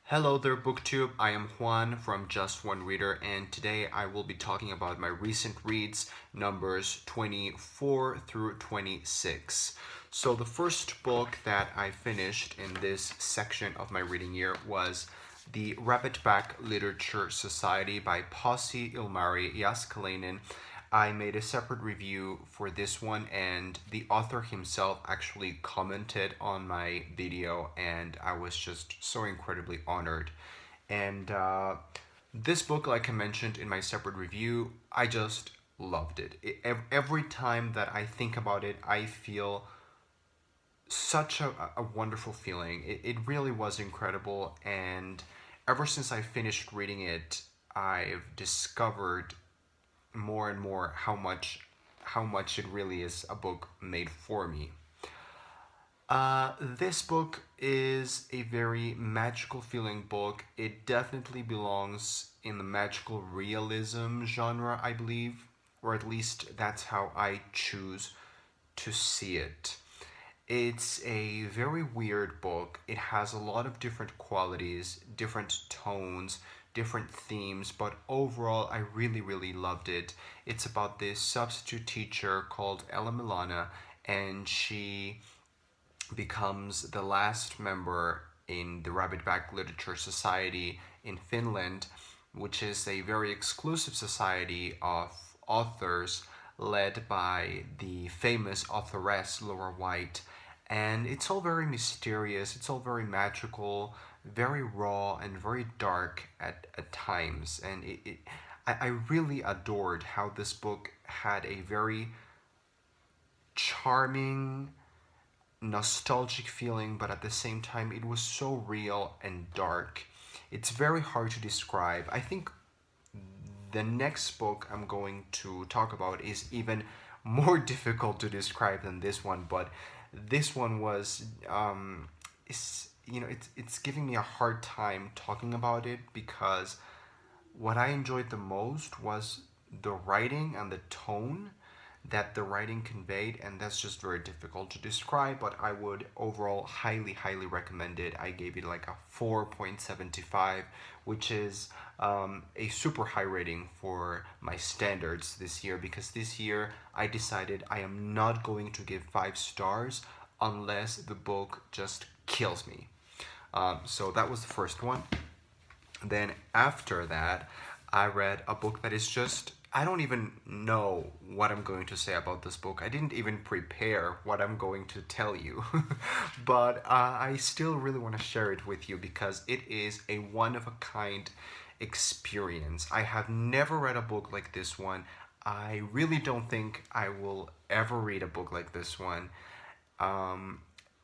Hello there, BookTube. I am Juan from Just One Reader, and today I will be talking about my recent reads, numbers 24 through 26. So, the first book that I finished in this section of my reading year was The Rabbitback Literature Society by Pasi Ilmari Jaskalainen. I made a separate review for this one, and the author himself actually commented on my video, and I was just so incredibly honored. And this book, like I mentioned in my separate review, I just loved it. Every time that I think about it, I feel such a wonderful feeling. It really was incredible, and ever since I finished reading it, I've discovered more and more how much it really is a book made for me. This book is a very magical feeling book. It definitely belongs in the magical realism genre, I believe, or at least that's how I choose to see it. It's a very weird book. It has a lot of different qualities, different tones, different themes, but overall, I really, really loved it. It's about this substitute teacher called Ella Milana, and she becomes the last member in the Rabbitback Literature Society in Finland, which is a very exclusive society of authors led by the famous authoress Laura White. And it's all very mysterious, it's all very magical, very raw, and very dark at times. And I really adored how this book had a very charming, nostalgic feeling, but at the same time, it was so real and dark. It's very hard to describe. I think the next book I'm going to talk about is even more difficult to describe than this one, but this one was it's giving me a hard time talking about it because what I enjoyed the most was the writing and the tone that the writing conveyed, and that's just very difficult to describe, but I would overall highly, highly recommend it. I gave it like a 4.75, which is a super high rating for my standards this year because this year I decided I am not going to give 5 stars unless the book just kills me. So that was the first one. Then after that, I read a book that is just, I don't even know what I'm going to say about this book. I didn't even prepare what I'm going to tell you. But I still really want to share it with you because it is a one of a kind experience. I have never read a book like this one. I really don't think I will ever read a book like this one. Um,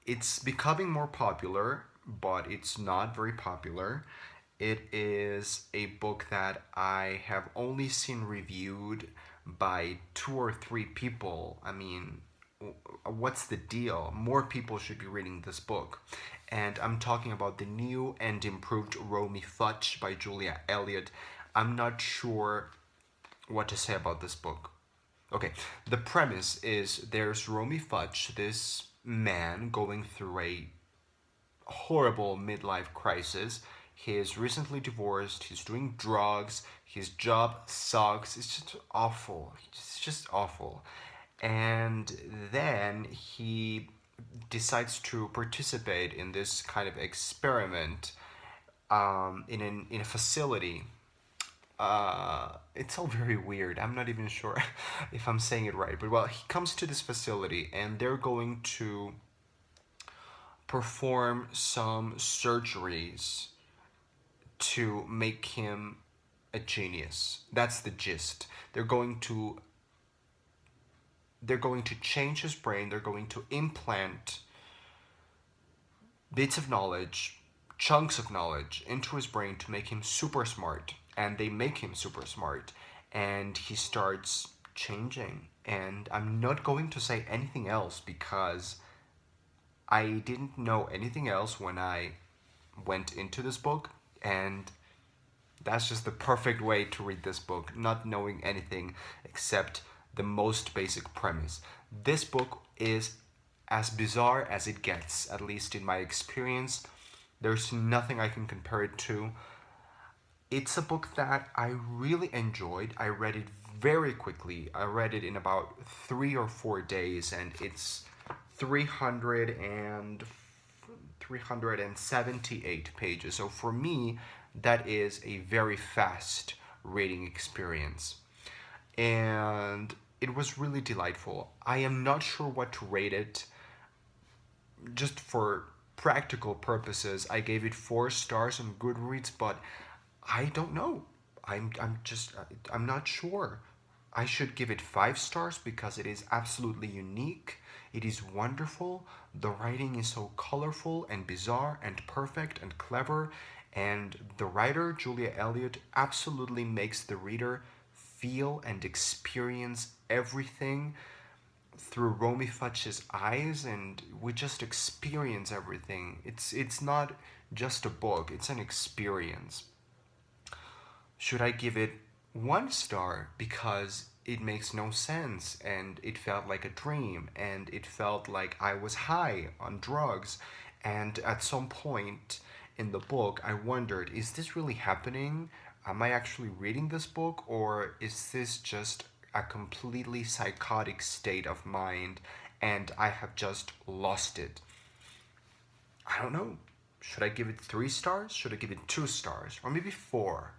it's becoming more popular, but it's not very popular. It is a book that I have only seen reviewed by 2 or 3 people. I mean, what's the deal? More people should be reading this book. And I'm talking about the new and improved Romy Futch by Julia Elliott. I'm not sure what to say about this book. Okay, the premise is there's Romy Futch, this man going through a horrible midlife crisis. He is recently divorced, he's doing drugs, his job sucks, it's just awful. It's just awful. And then he decides to participate in this kind of experiment in a facility. It's all very weird. I'm not even sure if I'm saying it right. But well, he comes to this facility and they're going to perform some surgeries to make him a genius. That's the gist. They're going to change his brain. They're going to implant bits of knowledge, chunks of knowledge into his brain to make him super smart. And they make him super smart. And he starts changing. And I'm not going to say anything else because I didn't know anything else when I went into this book. And that's just the perfect way to read this book, not knowing anything except the most basic premise. This book is as bizarre as it gets, at least in my experience. There's nothing I can compare it to. It's a book that I really enjoyed. I read it very quickly. I read it in about 3 or 4 days, and it's 300 and 378 pages. So for me, that is a very fast reading experience. And it was really delightful. I am not sure what to rate it. Just for practical purposes, I gave it 4 stars on Goodreads, but I don't know. I'm not sure. I should give it 5 stars because it is absolutely unique. It is wonderful. The writing is so colorful and bizarre and perfect and clever. And the writer, Julia Elliott, absolutely makes the reader feel and experience everything through Romy Futch's eyes, and we just experience everything. It's not just a book, it's an experience. Should I give it 1 star because it makes no sense and it felt like a dream and it felt like I was high on drugs, and at some point in the book I wondered, is this really happening? Am I actually reading this book, or is this just a completely psychotic state of mind and I have just lost it? I don't know. Should I give it 3 stars? Should I give it 2 stars? Or maybe 4?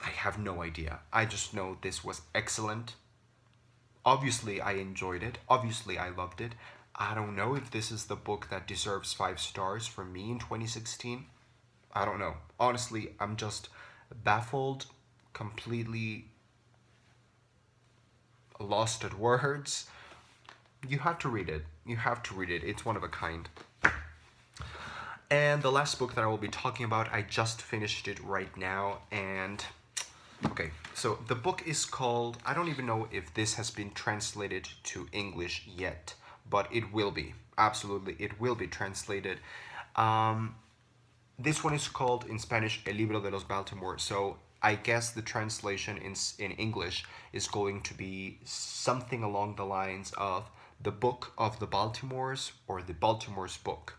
I have no idea. I just know this was excellent. Obviously, I enjoyed it. Obviously, I loved it. I don't know if this is the book that deserves 5 stars for me in 2016. I don't know. Honestly, I'm just baffled, completely lost at words. You have to read it. You have to read it. It's one of a kind. And the last book that I will be talking about, I just finished it right now. And okay, so the book is called, I don't even know if this has been translated to English yet, but it will be. Absolutely, it will be translated. Um, this one is called in Spanish El Libro de los Baltimore. So I guess the translation in English is going to be something along the lines of The Book of the Baltimores, or The Baltimore's Book.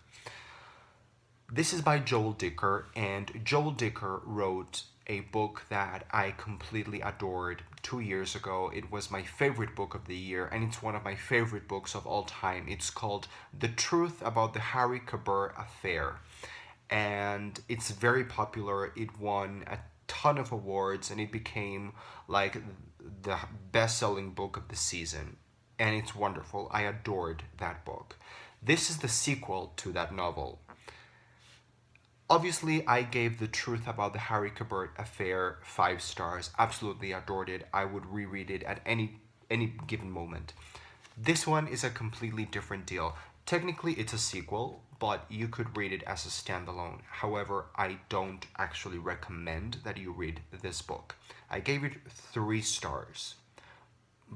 This is by Joel Dicker, and Joel Dicker wrote a book that I completely adored 2 years ago. It was my favorite book of the year, and it's one of my favorite books of all time. It's called The Truth About the Harry Caber Affair, and it's very popular. It won a ton of awards, and it became like the best-selling book of the season, and it's wonderful. I adored that book. This is the sequel to that novel. Obviously, I gave The Truth About the Harry Caber Affair 5 stars. Absolutely adored it. I would reread it at any given moment. This one is a completely different deal. Technically, it's a sequel, but you could read it as a standalone. However, I don't actually recommend that you read this book. I gave it 3 stars,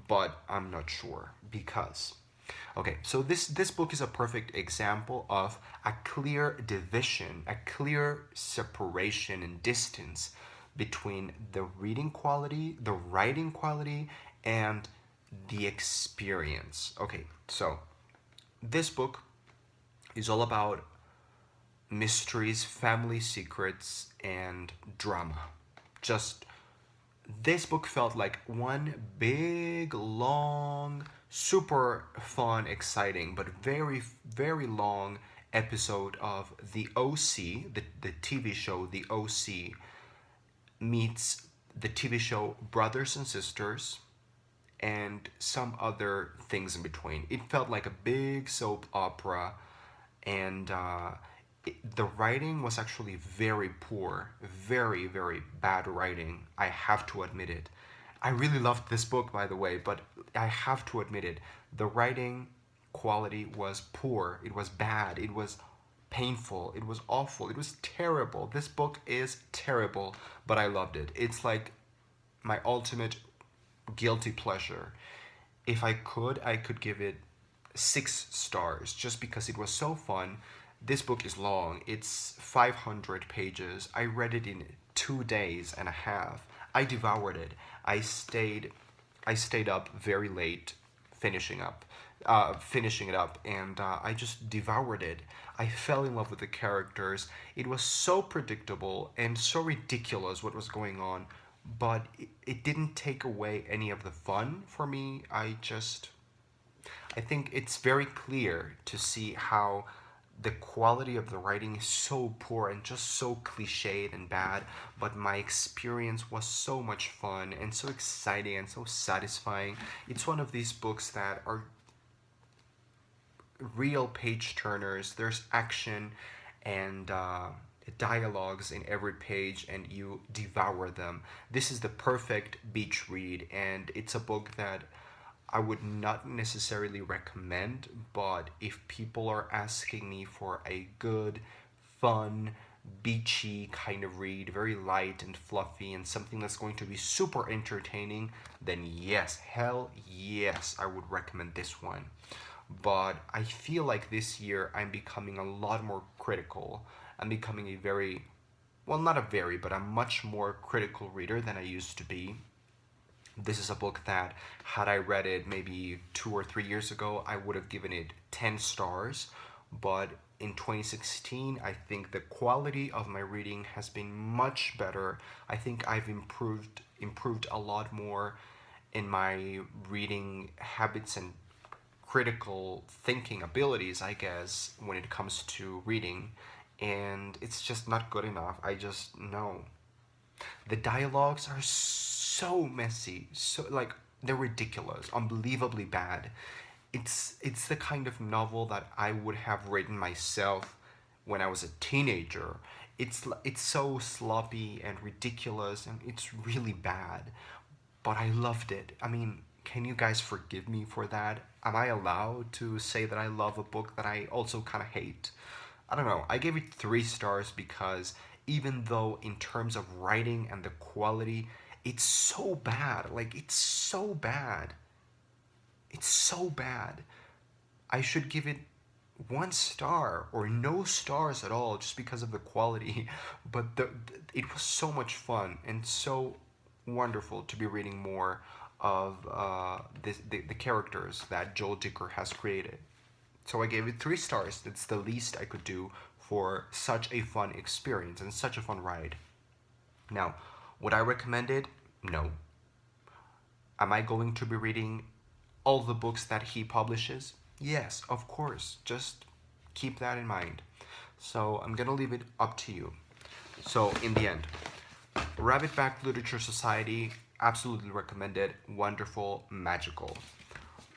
but I'm not sure because. Okay, so this book is a perfect example of a clear division, a clear separation and distance between the reading quality, the writing quality, and the experience. Okay, so this book is all about mysteries, family secrets, and drama. Just this book felt like one big, long, super fun, exciting, but very, very long episode of The OC, the TV show The OC, meets the TV show Brothers and Sisters, and some other things in between. It felt like a big soap opera, and the writing was actually very poor, very, very bad writing. I have to admit it. I really loved this book, by the way, but I have to admit it. The writing quality was poor. It was bad. It was painful. It was awful. It was terrible. This book is terrible, but I loved it. It's like my ultimate guilty pleasure. If I could give it 6 stars just because it was so fun. This book is long. It's 500 pages. I read it in 2 days and a half. I devoured it. I stayed up very late finishing up finishing it up, and I just devoured it. I fell in love with the characters. It was so predictable and so ridiculous what was going on, but it didn't take away any of the fun for me. I think it's very clear to see how the quality of the writing is so poor and just so cliched and bad, but my experience was so much fun and so exciting and so satisfying. It's one of these books that are real page turners. There's action and dialogues in every page, and you devour them. This is the perfect beach read, and it's a book that I would not necessarily recommend, but if people are asking me for a good, fun, beachy kind of read, very light and fluffy, and something that's going to be super entertaining, then yes, hell yes, I would recommend this one. But I feel like this year I'm becoming a lot more critical. I'm becoming a very, well, not a very, but a much more critical reader than I used to be. This is a book that, had I read it maybe 2 or 3 years ago, I would have given it 10 stars. But in 2016, I think the quality of my reading has been much better. I think I've improved a lot more in my reading habits and critical thinking abilities, I guess, when it comes to reading. And it's just not good enough. I just know. The dialogues are so messy, so like they're ridiculous, unbelievably bad. It's the kind of novel that I would have written myself when I was a teenager. It's so sloppy and ridiculous, and it's really bad, but I loved it. I mean, can you guys forgive me for that? Am I allowed to say that I love a book that I also kind of hate? I don't know. I gave it 3 stars because even though in terms of writing and the quality, it's so bad. Like it's so bad. It's so bad. I should give it 1 star or no stars at all just because of the quality. But it was so much fun and so wonderful to be reading more of the characters that Joel Dicker has created. So I gave it 3 stars. That's the least I could do for such a fun experience and such a fun ride. Now, would I recommend it? No. Am I going to be reading all the books that he publishes? Yes, of course. Just keep that in mind. So I'm gonna leave it up to you. So in the end, Rabbitback Literature Society, absolutely recommended, wonderful, magical.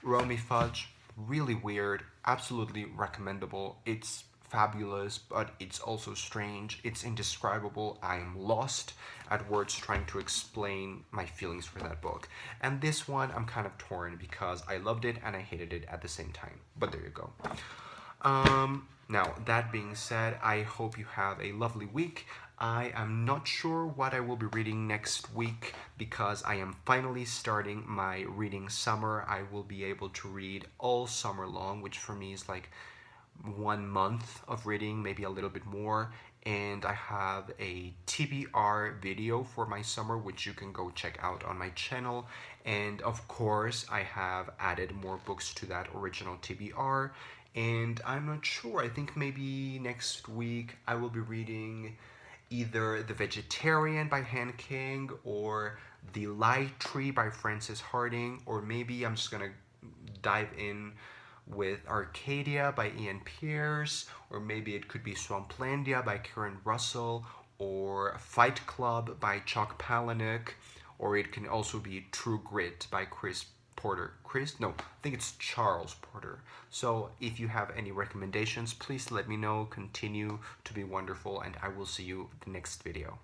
Romy Fudge, really weird, absolutely recommendable. It's fabulous, but it's also strange. It's indescribable. I am lost at words trying to explain my feelings for that book. And this one, I'm kind of torn because I loved it and I hated it at the same time. But there you go. Now, that being said, I hope you have a lovely week. I am not sure what I will be reading next week because I am finally starting my reading summer. I will be able to read all summer long, which for me is like 1 month of reading, maybe a little bit more. And I have a TBR video for my summer, which you can go check out on my channel. And of course, I have added more books to that original TBR. And I'm not sure, I think maybe next week I will be reading either The Vegetarian by Han King or The Light Tree by Frances Harding, or maybe I'm just gonna dive in with Arcadia by Ian Pierce, or maybe it could be Swamplandia by Karen Russell, or Fight Club by Chuck Palahniuk, or it can also be True Grit by Chris Porter. Chris? No, I think it's Charles Porter. So if you have any recommendations, please let me know. Continue to be wonderful, and I will see you in the next video.